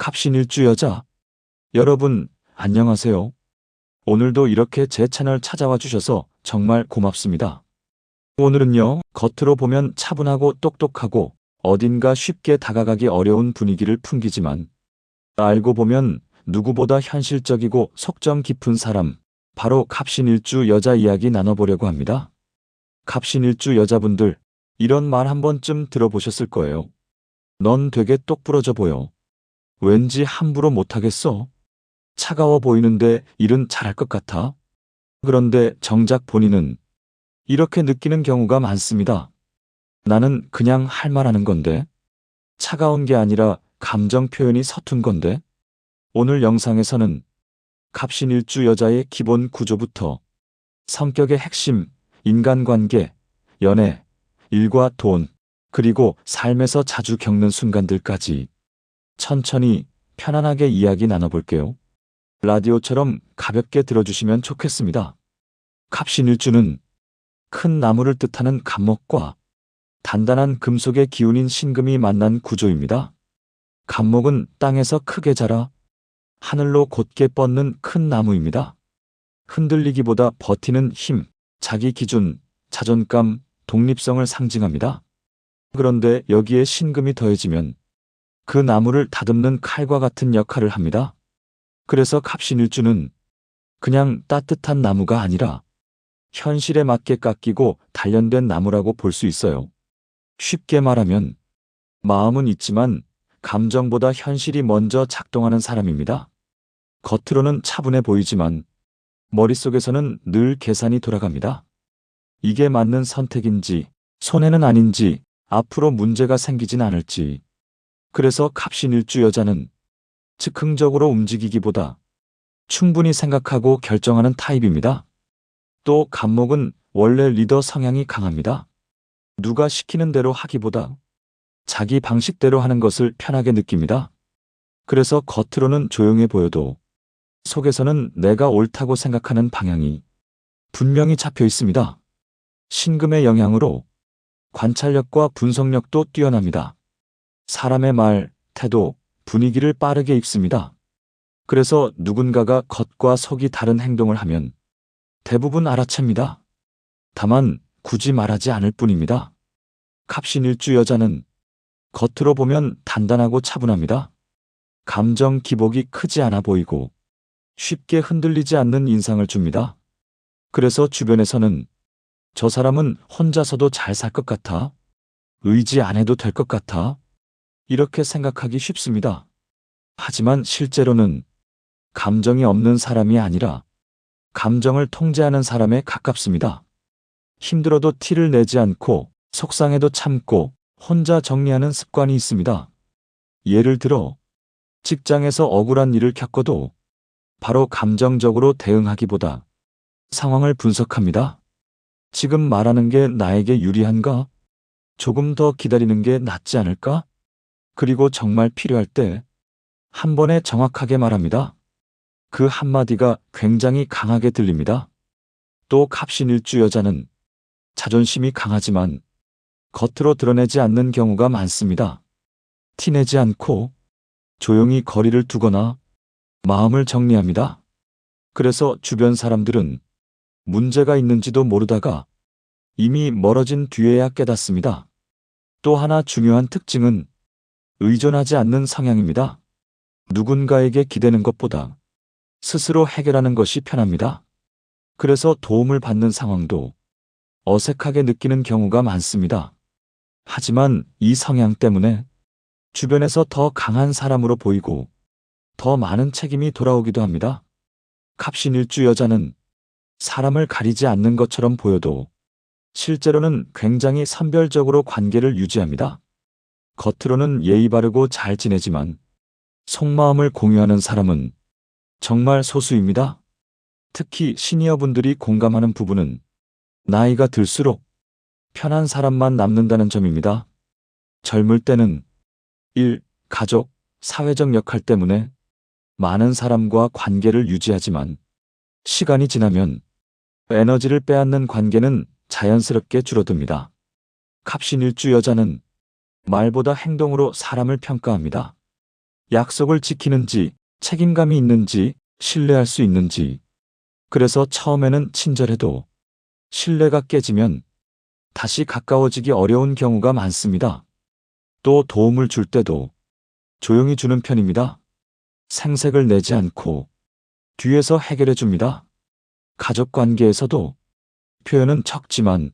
갑신일주 여자. 여러분, 안녕하세요. 오늘도 이렇게 제 채널 찾아와 주셔서 정말 고맙습니다. 오늘은요, 겉으로 보면 차분하고 똑똑하고 어딘가 쉽게 다가가기 어려운 분위기를 풍기지만 알고 보면 누구보다 현실적이고 속점 깊은 사람, 바로 갑신일주 여자 이야기 나눠보려고 합니다. 갑신일주 여자분들, 이런 말 한 번쯤 들어보셨을 거예요. 넌 되게 똑부러져 보여. 왠지 함부로 못하겠어. 차가워 보이는데 일은 잘할 것 같아. 그런데 정작 본인은 이렇게 느끼는 경우가 많습니다. 나는 그냥 할 말 하는 건데. 차가운 게 아니라 감정 표현이 서툰 건데. 오늘 영상에서는 갑신일주 여자의 기본 구조부터 성격의 핵심, 인간관계, 연애, 일과 돈, 그리고 삶에서 자주 겪는 순간들까지 천천히 편안하게 이야기 나눠볼게요. 라디오처럼 가볍게 들어주시면 좋겠습니다. 갑신일주는 큰 나무를 뜻하는 갑목과 단단한 금속의 기운인 신금이 만난 구조입니다. 갑목은 땅에서 크게 자라 하늘로 곧게 뻗는 큰 나무입니다. 흔들리기보다 버티는 힘, 자기 기준, 자존감, 독립성을 상징합니다. 그런데 여기에 신금이 더해지면 그 나무를 다듬는 칼과 같은 역할을 합니다. 그래서 갑신일주는 그냥 따뜻한 나무가 아니라 현실에 맞게 깎이고 단련된 나무라고 볼 수 있어요. 쉽게 말하면 마음은 있지만 감정보다 현실이 먼저 작동하는 사람입니다. 겉으로는 차분해 보이지만 머릿속에서는 늘 계산이 돌아갑니다. 이게 맞는 선택인지, 손해는 아닌지, 앞으로 문제가 생기진 않을지. 그래서 갑신일주 여자는 즉흥적으로 움직이기보다 충분히 생각하고 결정하는 타입입니다. 또 갑목은 원래 리더 성향이 강합니다. 누가 시키는 대로 하기보다 자기 방식대로 하는 것을 편하게 느낍니다. 그래서 겉으로는 조용해 보여도 속에서는 내가 옳다고 생각하는 방향이 분명히 잡혀 있습니다. 신금의 영향으로 관찰력과 분석력도 뛰어납니다. 사람의 말, 태도, 분위기를 빠르게 읽습니다. 그래서 누군가가 겉과 속이 다른 행동을 하면 대부분 알아챕니다. 다만 굳이 말하지 않을 뿐입니다. 갑신일주 여자는 겉으로 보면 단단하고 차분합니다. 감정 기복이 크지 않아 보이고 쉽게 흔들리지 않는 인상을 줍니다. 그래서 주변에서는 저 사람은 혼자서도 잘 살 것 같아. 의지 안 해도 될 것 같아. 이렇게 생각하기 쉽습니다. 하지만 실제로는 감정이 없는 사람이 아니라 감정을 통제하는 사람에 가깝습니다. 힘들어도 티를 내지 않고 속상해도 참고 혼자 정리하는 습관이 있습니다. 예를 들어 직장에서 억울한 일을 겪어도 바로 감정적으로 대응하기보다 상황을 분석합니다. 지금 말하는 게 나에게 유리한가? 조금 더 기다리는 게 낫지 않을까? 그리고 정말 필요할 때 한 번에 정확하게 말합니다. 그 한마디가 굉장히 강하게 들립니다. 또 갑신일주 여자는 자존심이 강하지만 겉으로 드러내지 않는 경우가 많습니다. 티내지 않고 조용히 거리를 두거나 마음을 정리합니다. 그래서 주변 사람들은 문제가 있는지도 모르다가 이미 멀어진 뒤에야 깨닫습니다. 또 하나 중요한 특징은 의존하지 않는 성향입니다. 누군가에게 기대는 것보다 스스로 해결하는 것이 편합니다. 그래서 도움을 받는 상황도 어색하게 느끼는 경우가 많습니다. 하지만 이 성향 때문에 주변에서 더 강한 사람으로 보이고 더 많은 책임이 돌아오기도 합니다. 갑신일주 여자는 사람을 가리지 않는 것처럼 보여도 실제로는 굉장히 선별적으로 관계를 유지합니다. 겉으로는 예의 바르고 잘 지내지만 속마음을 공유하는 사람은 정말 소수입니다. 특히 시니어분들이 공감하는 부분은 나이가 들수록 편한 사람만 남는다는 점입니다. 젊을 때는 일, 가족, 사회적 역할 때문에 많은 사람과 관계를 유지하지만 시간이 지나면 에너지를 빼앗는 관계는 자연스럽게 줄어듭니다. 갑신일주 여자는 말보다 행동으로 사람을 평가합니다. 약속을 지키는지, 책임감이 있는지, 신뢰할 수 있는지. 그래서 처음에는 친절해도 신뢰가 깨지면 다시 가까워지기 어려운 경우가 많습니다. 또 도움을 줄 때도 조용히 주는 편입니다. 생색을 내지 않고 뒤에서 해결해 줍니다. 가족 관계에서도 표현은 적지만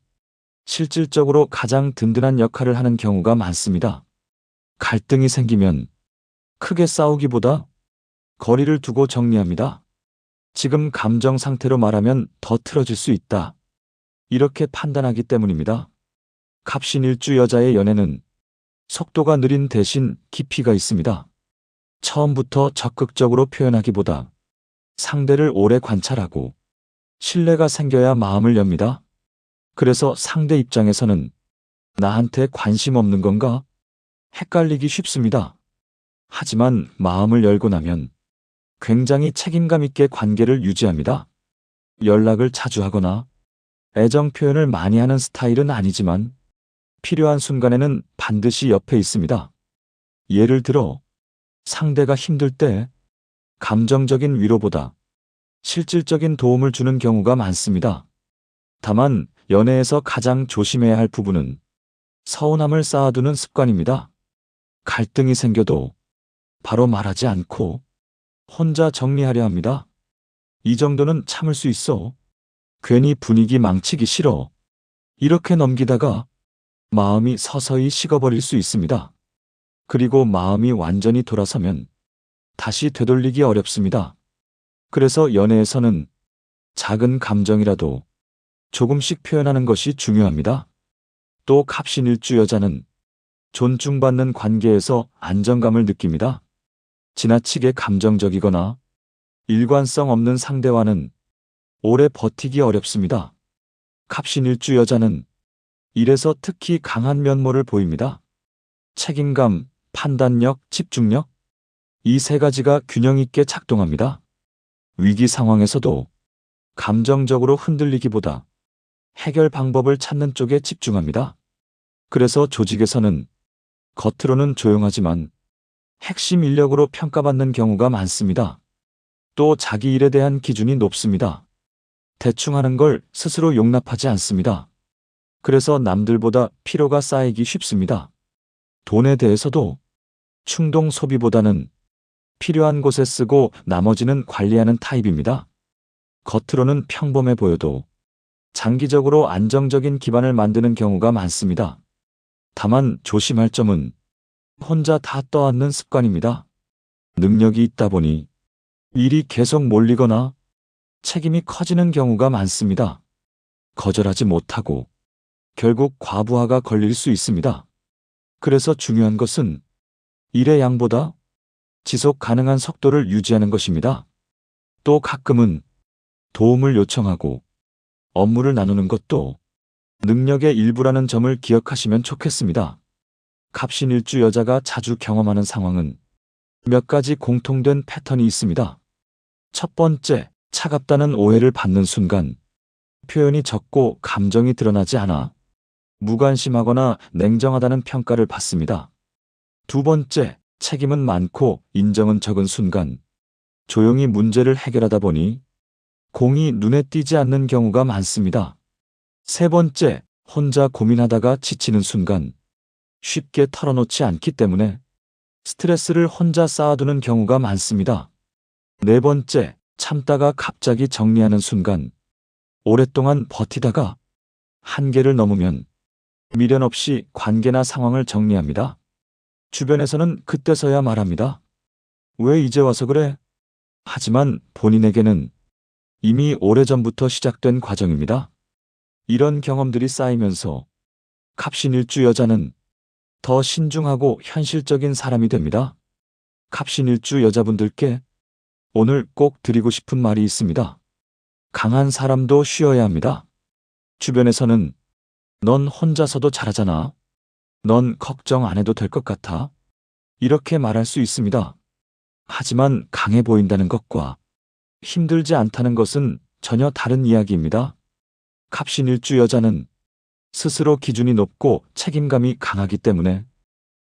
실질적으로 가장 든든한 역할을 하는 경우가 많습니다. 갈등이 생기면 크게 싸우기보다 거리를 두고 정리합니다. 지금 감정 상태로 말하면 더 틀어질 수 있다. 이렇게 판단하기 때문입니다. 갑신일주 여자의 연애는 속도가 느린 대신 깊이가 있습니다. 처음부터 적극적으로 표현하기보다 상대를 오래 관찰하고 신뢰가 생겨야 마음을 엽니다. 그래서 상대 입장에서는 나한테 관심 없는 건가? 헷갈리기 쉽습니다. 하지만 마음을 열고 나면 굉장히 책임감 있게 관계를 유지합니다. 연락을 자주 하거나 애정 표현을 많이 하는 스타일은 아니지만 필요한 순간에는 반드시 옆에 있습니다. 예를 들어 상대가 힘들 때 감정적인 위로보다 실질적인 도움을 주는 경우가 많습니다. 다만 연애에서 가장 조심해야 할 부분은 서운함을 쌓아두는 습관입니다. 갈등이 생겨도 바로 말하지 않고 혼자 정리하려 합니다. 이 정도는 참을 수 있어. 괜히 분위기 망치기 싫어. 이렇게 넘기다가 마음이 서서히 식어버릴 수 있습니다. 그리고 마음이 완전히 돌아서면 다시 되돌리기 어렵습니다. 그래서 연애에서는 작은 감정이라도 조금씩 표현하는 것이 중요합니다. 또 갑신일주 여자는 존중받는 관계에서 안정감을 느낍니다. 지나치게 감정적이거나 일관성 없는 상대와는 오래 버티기 어렵습니다. 갑신일주 여자는 이래서 특히 강한 면모를 보입니다. 책임감, 판단력, 집중력, 이 세 가지가 균형 있게 작동합니다. 위기 상황에서도 감정적으로 흔들리기보다 해결 방법을 찾는 쪽에 집중합니다. 그래서 조직에서는 겉으로는 조용하지만 핵심 인력으로 평가받는 경우가 많습니다. 또 자기 일에 대한 기준이 높습니다. 대충 하는 걸 스스로 용납하지 않습니다. 그래서 남들보다 피로가 쌓이기 쉽습니다. 돈에 대해서도 충동 소비보다는 필요한 곳에 쓰고 나머지는 관리하는 타입입니다. 겉으로는 평범해 보여도 장기적으로 안정적인 기반을 만드는 경우가 많습니다. 다만 조심할 점은 혼자 다 떠안는 습관입니다. 능력이 있다 보니 일이 계속 몰리거나 책임이 커지는 경우가 많습니다. 거절하지 못하고 결국 과부하가 걸릴 수 있습니다. 그래서 중요한 것은 일의 양보다 지속 가능한 속도를 유지하는 것입니다. 또 가끔은 도움을 요청하고 업무를 나누는 것도 능력의 일부라는 점을 기억하시면 좋겠습니다. 갑신일주 여자가 자주 경험하는 상황은 몇 가지 공통된 패턴이 있습니다. 첫 번째, 차갑다는 오해를 받는 순간 표현이 적고 감정이 드러나지 않아 무관심하거나 냉정하다는 평가를 받습니다. 두 번째, 책임은 많고 인정은 적은 순간 조용히 문제를 해결하다 보니 공이 눈에 띄지 않는 경우가 많습니다. 세 번째, 혼자 고민하다가 지치는 순간 쉽게 털어놓지 않기 때문에 스트레스를 혼자 쌓아두는 경우가 많습니다. 네 번째, 참다가 갑자기 정리하는 순간 오랫동안 버티다가 한계를 넘으면 미련 없이 관계나 상황을 정리합니다. 주변에서는 그때서야 말합니다. 왜 이제 와서 그래? 하지만 본인에게는 이미 오래전부터 시작된 과정입니다. 이런 경험들이 쌓이면서 갑신일주 여자는 더 신중하고 현실적인 사람이 됩니다. 갑신일주 여자분들께 오늘 꼭 드리고 싶은 말이 있습니다. 강한 사람도 쉬어야 합니다. 주변에서는 넌 혼자서도 잘하잖아. 넌 걱정 안 해도 될 것 같아. 이렇게 말할 수 있습니다. 하지만 강해 보인다는 것과 힘들지 않다는 것은 전혀 다른 이야기입니다. 갑신일주 여자는 스스로 기준이 높고 책임감이 강하기 때문에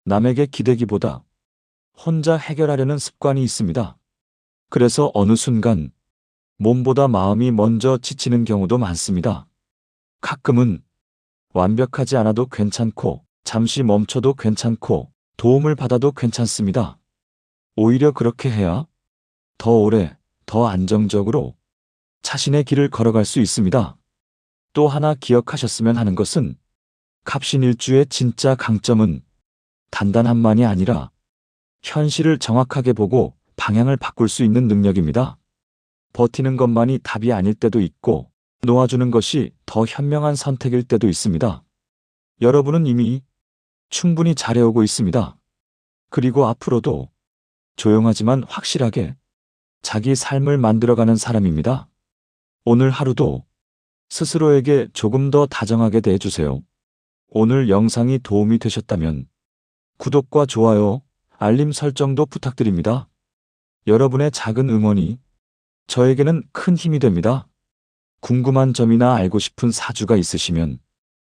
남에게 기대기보다 혼자 해결하려는 습관이 있습니다. 그래서 어느 순간 몸보다 마음이 먼저 지치는 경우도 많습니다. 가끔은 완벽하지 않아도 괜찮고, 잠시 멈춰도 괜찮고, 도움을 받아도 괜찮습니다. 오히려 그렇게 해야 더 오래, 더 안정적으로 자신의 길을 걸어갈 수 있습니다. 또 하나 기억하셨으면 하는 것은, 갑신일주의 진짜 강점은 단단함만이 아니라 현실을 정확하게 보고 방향을 바꿀 수 있는 능력입니다. 버티는 것만이 답이 아닐 때도 있고, 놓아주는 것이 더 현명한 선택일 때도 있습니다. 여러분은 이미 충분히 잘해오고 있습니다. 그리고 앞으로도 조용하지만 확실하게 자기 삶을 만들어가는 사람입니다. 오늘 하루도 스스로에게 조금 더 다정하게 대해주세요. 오늘 영상이 도움이 되셨다면 구독과 좋아요, 알림 설정도 부탁드립니다. 여러분의 작은 응원이 저에게는 큰 힘이 됩니다. 궁금한 점이나 알고 싶은 사주가 있으시면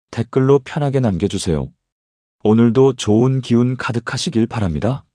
댓글로 편하게 남겨주세요. 오늘도 좋은 기운 가득하시길 바랍니다.